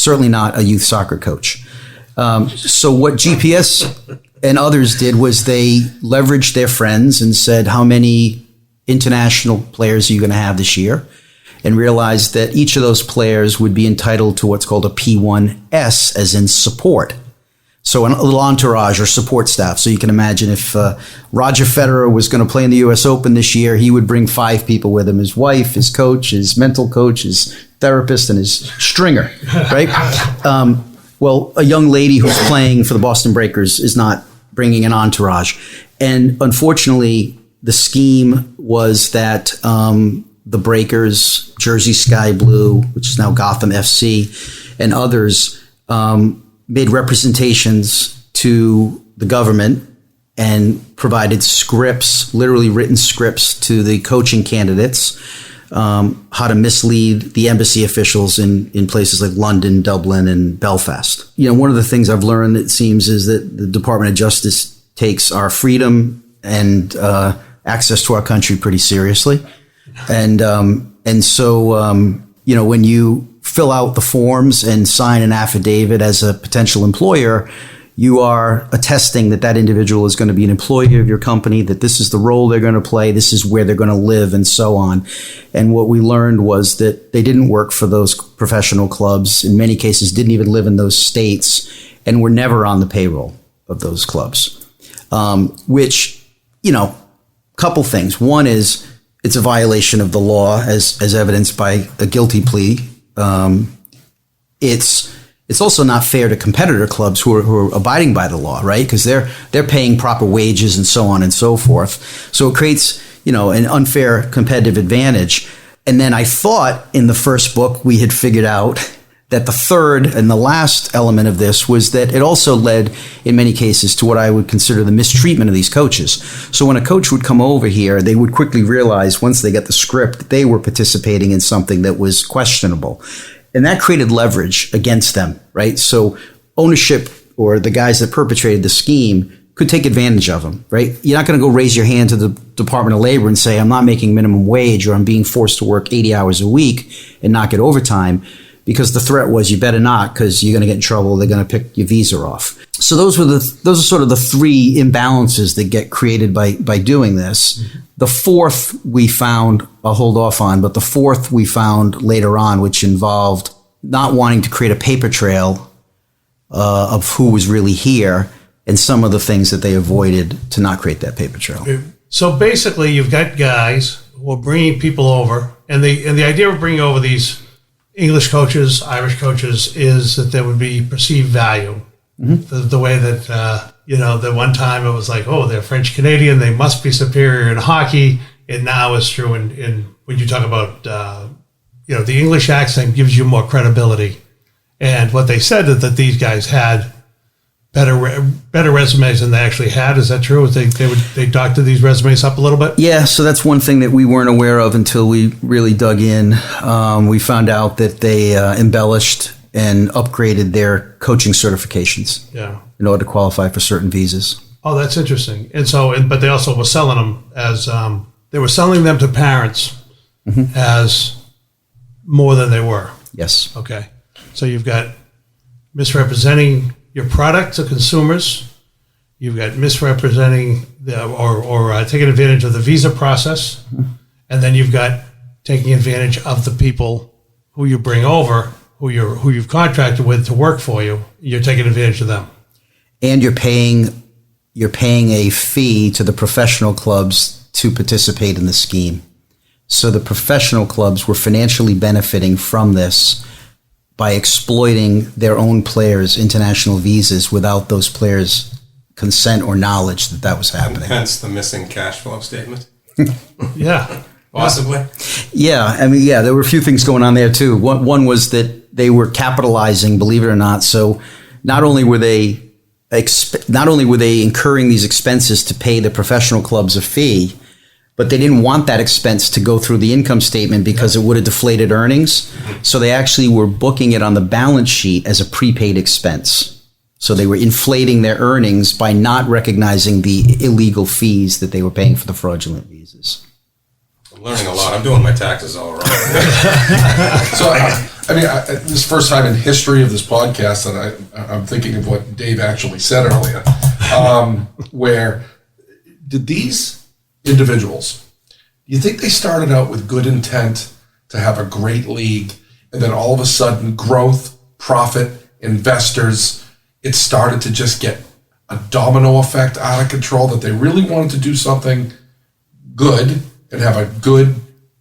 certainly not a youth soccer coach. So what GPS and others did was they leveraged their friends and said, how many international players are you going to have this year? And realized that each of those players would be entitled to what's called a P1S, as in support. So a little entourage or support staff. So you can imagine if Roger Federer was going to play in the U.S. Open this year, he would bring 5 people with him: his wife, his coach, his mental coach, his therapist, and his stringer, right? Well, a young lady who's playing for the Boston Breakers is not bringing an entourage. And unfortunately, the scheme was that the Breakers, Jersey Sky Blue, which is now Gotham FC, and others made representations to the government and provided scripts, literally written scripts, to the coaching candidates, how to mislead the embassy officials in places like London, Dublin, and Belfast. You know, one of the things I've learned, it seems, is that the Department of Justice takes our freedom and access to our country pretty seriously. And so, you know, when you fill out the forms and sign an affidavit as a potential employer, you are attesting that that individual is going to be an employee of your company, that this is the role they're going to play, this is where they're going to live, and so on. And what we learned was that they didn't work for those professional clubs, in many cases didn't even live in those states, and were never on the payroll of those clubs. Which, you know, couple things. One is it's a violation of the law, as evidenced by a guilty plea. It's also not fair to competitor clubs who are abiding by the law, right? Because they're paying proper wages and so on and so forth. So it creates, you know, an unfair competitive advantage. And then I thought in the first book we had figured out that the third and the last element of this was that it also led, in many cases, to what I would consider the mistreatment of these coaches. So when a coach would come over here, they would quickly realize, once they got the script, that they were participating in something that was questionable. And that created leverage against them, right? So ownership, or the guys that perpetrated the scheme, could take advantage of them, right? You're not going to go raise your hand to the Department of Labor and say, I'm not making minimum wage, or I'm being forced to work 80 hours a week and not get overtime, because the threat was, you better not, because you're going to get in trouble. They're going to pick your visa off. So those are sort of the 3 imbalances that get created by doing this. Mm-hmm. The fourth we found, I'll hold off on, but the fourth we found later on, which involved not wanting to create a paper trail of who was really here, and some of the things that they avoided to not create that paper trail. So basically, you've got guys who are bringing people over, and the idea of bringing over these English coaches, Irish coaches, is that there would be perceived value. Mm-hmm. The way that, you know, that one time it was like, oh, they're French Canadian, they must be superior in hockey. And now it's true in when you talk about, you know, the English accent gives you more credibility. And what they said that these guys had better resumes than they actually had. Is that true? They doctored these resumes up a little bit? Yeah, so that's one thing that we weren't aware of until we really dug in. We found out that they embellished and upgraded their coaching certifications in order to qualify for certain visas. Oh, that's interesting. And so, but they also were selling them as, they were selling them to parents mm-hmm. as more than they were. Yes. Okay. So you've got misrepresenting your product to consumers. You've got misrepresenting or taking advantage of the visa process. Mm-hmm. And then you've got taking advantage of the people who you bring over, who you've contracted with to work for you. You're taking advantage of them. And you're paying a fee to the professional clubs to participate in the scheme. So the professional clubs were financially benefiting from this by exploiting their own players' international visas without those players' consent or knowledge that was happening. Hence the missing cash flow statement. Yeah. Possibly. Yeah. I mean, yeah, there were a few things going on there too. One was that they were capitalizing, believe it or not. So not only were they incurring these expenses to pay the professional clubs a fee, but they didn't want that expense to go through the income statement because it would have deflated earnings. So they actually were booking it on the balance sheet as a prepaid expense. So they were inflating their earnings by not recognizing the illegal fees that they were paying for the fraudulent visas. I'm learning a lot. I'm doing my taxes all wrong. So I mean, this is the first time in history of this podcast that I'm thinking of what Dave actually said earlier, where did these individuals, do you think they started out with good intent to have a great league, and then all of a sudden growth, profit, investors, it started to just get a domino effect out of control, that they really wanted to do something good and have a good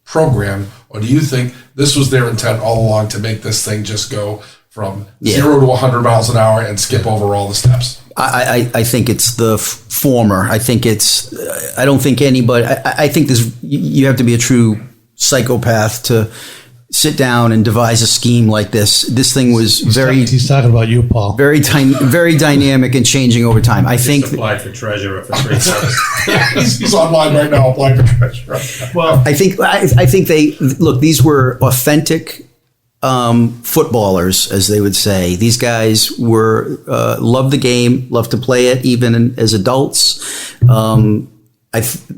program? Or do you think this was their intent all along, to make this thing just go from 0 to 100 miles an hour and skip over all the steps? I think it's the former. I think it's, I don't think anybody, I think you have to be a true psychopath to sit down and devise a scheme like this. This thing was He's talking about you, Paul. very dynamic and changing over time. I think applied for treasurer for 3 months. He's online right now applying for treasurer. Well, I think they look. These were authentic footballers, as they would say. These guys were loved the game, loved to play it, even as adults.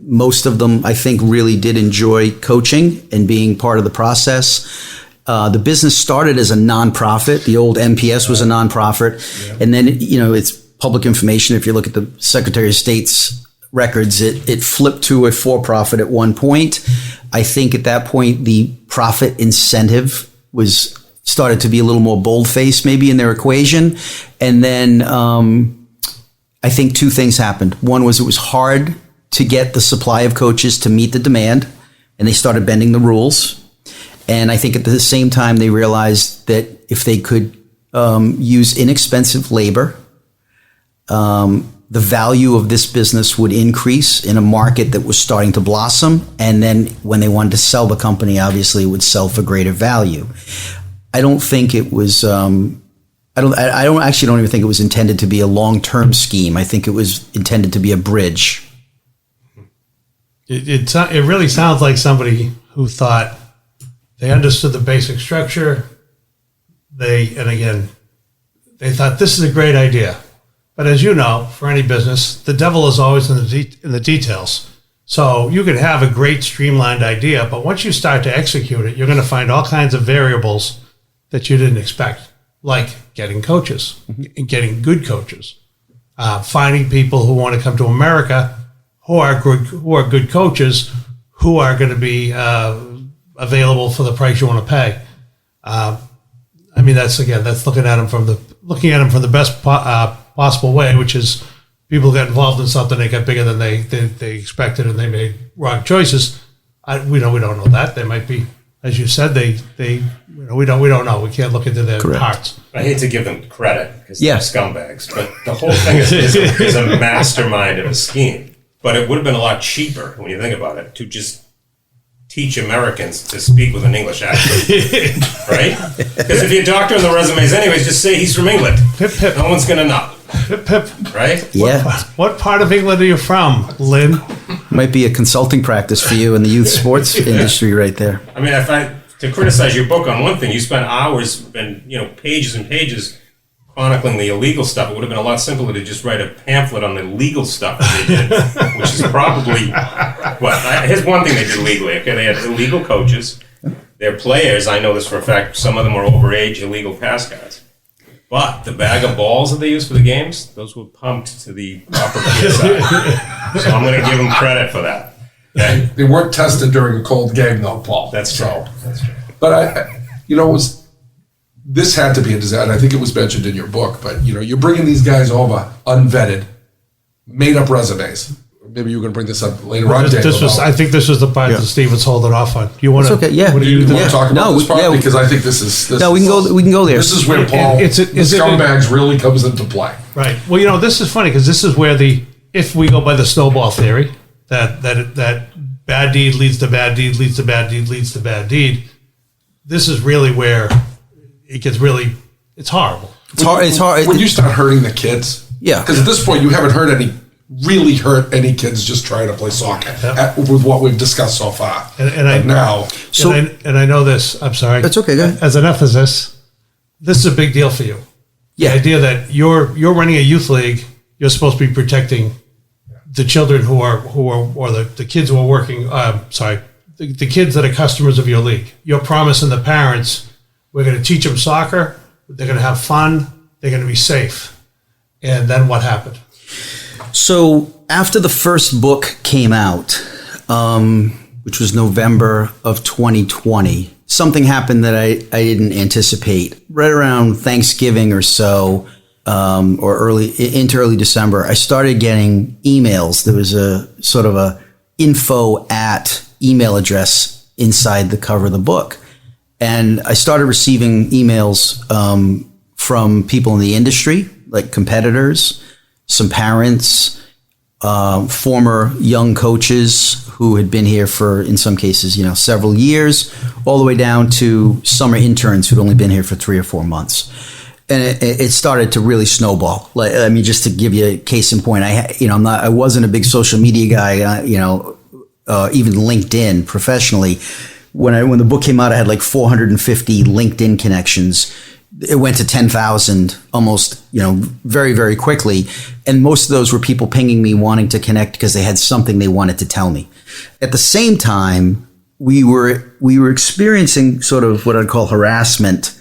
Most of them, I think, really did enjoy coaching and being part of the process. The business started as a nonprofit. The old MPS was a nonprofit, and then it's public information. If you look at the Secretary of State's records, it flipped to a for-profit at one point. I think at that point the profit incentive was started to be a little more bold-faced, maybe in their equation, and then I think 2 things happened. One was it was hard to get the supply of coaches to meet the demand, and they started bending the rules. And I think at the same time, they realized that if they could use inexpensive labor, the value of this business would increase in a market that was starting to blossom. And then when they wanted to sell the company, obviously it would sell for greater value. I don't think it was, I don't even think it was intended to be a long-term scheme. I think it was intended to be a bridge. It really sounds like somebody who thought they understood the basic structure. They thought this is a great idea. But as you know, for any business, the devil is always in the details. So you can have a great streamlined idea, but once you start to execute it, you're going to find all kinds of variables that you didn't expect, like getting coaches and getting good coaches, finding people who want to come to America who are good coaches, who are going to be available for the price you want to pay. I mean, that's looking at them from the best possible way, which is people get involved in something, they get bigger than they expected, and they made wrong choices. We don't know that. They might be, as you said, we don't know. We can't look into their hearts. I hate to give them credit because they're scumbags, but the whole thing is a mastermind of a scheme. But it would have been a lot cheaper, when you think about it, to just teach Americans to speak with an English accent, right? Because if you're doctoring the resumes anyways, just say he's from England. Pip, pip. No one's going to know. Pip, pip. Right? Yeah. What part of England are you from, Lynn? Might be a consulting practice for you in the youth sports industry right there. I mean, to criticize your book on one thing, you spent hours and pages and pages chronicling the illegal stuff. It would have been a lot simpler to just write a pamphlet on the legal stuff that they did, which is probably here's one thing they did legally. Okay, they had illegal coaches. Their players, I know this for a fact, some of them were overage illegal pass guys. But the bag of balls that they used for the games, those were pumped to the proper PSI. So I'm going to give them credit for that. Okay? They weren't tested during a cold game, though, Paul. That's true. That's true. But this had to be a disaster. I think it was mentioned in your book, but you're bringing these guys over unvetted, made up resumes. Maybe you were going to bring this up later on, Dave. I think this was the part that Steve was holding off on. You want to? Okay, yeah. Do you want to talk about this part? Because I think this is. We can go there. This is where Paul, the scumbags, really comes into play. Right. Well, this is funny because this is where if we go by the snowball theory, that bad deed leads to bad deed leads to bad deed leads to bad deed. This is really where it gets really. It's horrible. It's hard. When you start hurting the kids. Yeah. Because at this point, you haven't hurt any kids just trying to play soccer with what we've discussed so far. And I know this. I'm sorry. That's okay. Go ahead. As an ethicist, this is a big deal for you. Yeah. The idea that you're running a youth league, you're supposed to be protecting the children or the kids who are working. The kids that are customers of your league. You're promising the parents We're going to teach them soccer. They're going to have fun. They're going to be safe. And then what happened? So after the first book came out, which was November of 2020, something happened that I didn't anticipate. Right around Thanksgiving or so, or into early December, I started getting emails. There was a sort of a info@ email address inside the cover of the book. And I started receiving emails from people in the industry, like competitors, some parents, former young coaches who had been here for, in some cases, several years, all the way down to summer interns who'd only been here for 3 or 4 months. And it started to really snowball. Like, I mean, just to give you a case in point, I wasn't a big social media guy, even LinkedIn professionally. When the book came out, I had like 450 LinkedIn connections. It went to 10,000 almost, very, very quickly. And most of those were people pinging me, wanting to connect because they had something they wanted to tell me. At the same time, we were experiencing sort of what I'd call harassment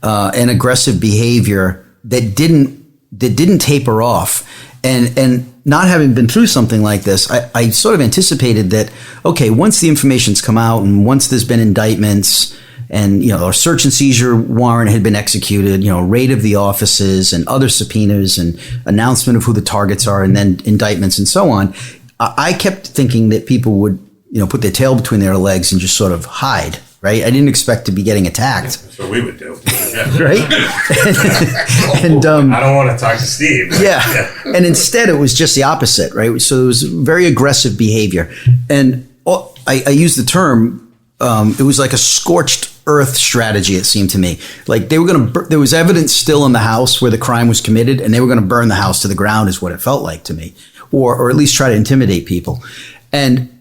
and aggressive behavior that didn't taper off. And not having been through something like this, I sort of anticipated that, okay, once the information's come out and once there's been indictments and, a search and seizure warrant had been executed, raid of the offices and other subpoenas and announcement of who the targets are and then indictments and so on, I kept thinking that people would, put their tail between their legs and just sort of hide. Right? I didn't expect to be getting attacked. That's what we would do. Yeah. Right? and I don't want to talk to Steve. Yeah. And instead, it was just the opposite, right? So it was very aggressive behavior. And I use the term, it was like a scorched earth strategy, it seemed to me. Like they were going to, there was evidence still in the house where the crime was committed, and they were going to burn the house to the ground is what it felt like to me, or at least try to intimidate people. And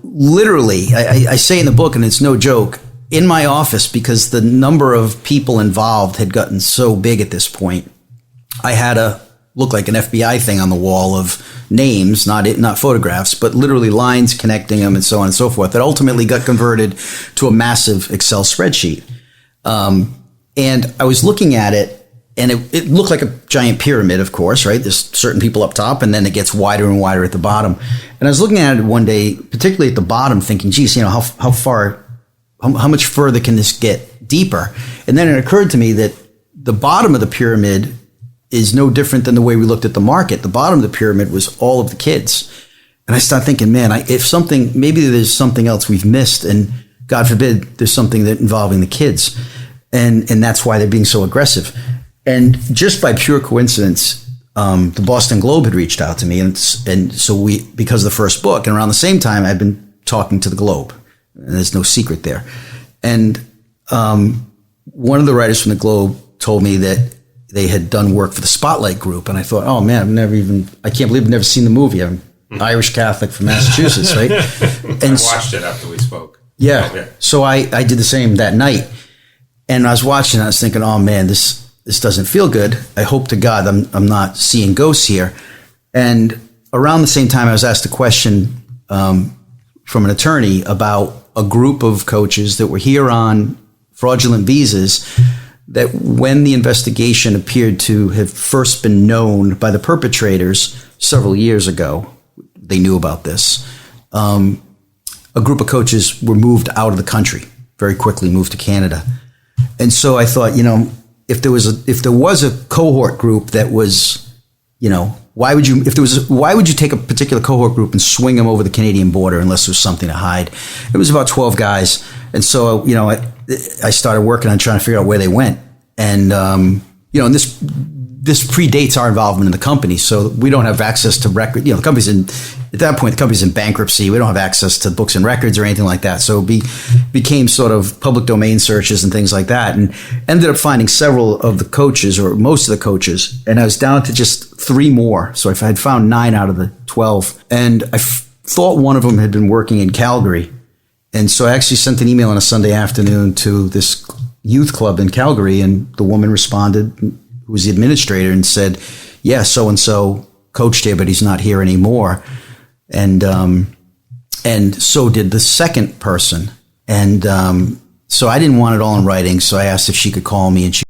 literally, I say in the book, and it's no joke, in my office, because the number of people involved had gotten so big at this point, I had a look like an FBI thing on the wall of names, not photographs, but literally lines connecting them and so on and so forth, that ultimately got converted to a massive Excel spreadsheet. And I was looking at it, and it looked like a giant pyramid, of course, right? There's certain people up top, and then it gets wider and wider at the bottom. And I was looking at it one day, particularly at the bottom, thinking, geez, how much further can this get deeper? And then it occurred to me that the bottom of the pyramid is no different than the way we looked at the market. The bottom of the pyramid was all of the kids. And I started thinking, man, maybe there's something else we've missed, and God forbid there's something that involving the kids. And that's why they're being so aggressive. And just by pure coincidence, the Boston Globe had reached out to me, and so because of the first book, and around the same time, I'd been talking to the Globe, and there's no secret there. And one of the writers from the Globe told me that they had done work for the Spotlight Group, and I thought, oh man, I can't believe I've never seen the movie. I'm Irish Catholic from Massachusetts, right? And I watched it after we spoke. Yeah. So I did the same that night, and I was watching, and I was thinking, oh man, this doesn't feel good. I hope to God I'm not seeing ghosts here. And around the same time, I was asked a question from an attorney about a group of coaches that were here on fraudulent visas that when the investigation appeared to have first been known by the perpetrators several years ago, they knew about this, a group of coaches were moved out of the country, very quickly moved to Canada. And so I thought, if there was a cohort group that was, why would you take a particular cohort group and swing them over the Canadian border unless there was something to hide? It was about 12 guys. And so, I started working on trying to figure out where they went. And, and this predates our involvement in the company. So we don't have access to record, the company's at that point, the company's in bankruptcy. We don't have access to books and records or anything like that. So it became sort of public domain searches and things like that, and ended up finding several of the coaches, or most of the coaches. And I was down to just 3 more. So I had found 9 out of the 12. And I thought one of them had been working in Calgary. And so I actually sent an email on a Sunday afternoon to this youth club in Calgary. And the woman responded, who was the administrator, and said, yeah, so-and-so coached here, but he's not here anymore. And so did the second person. And So I didn't want it all in writing. So I asked if she could call me, and she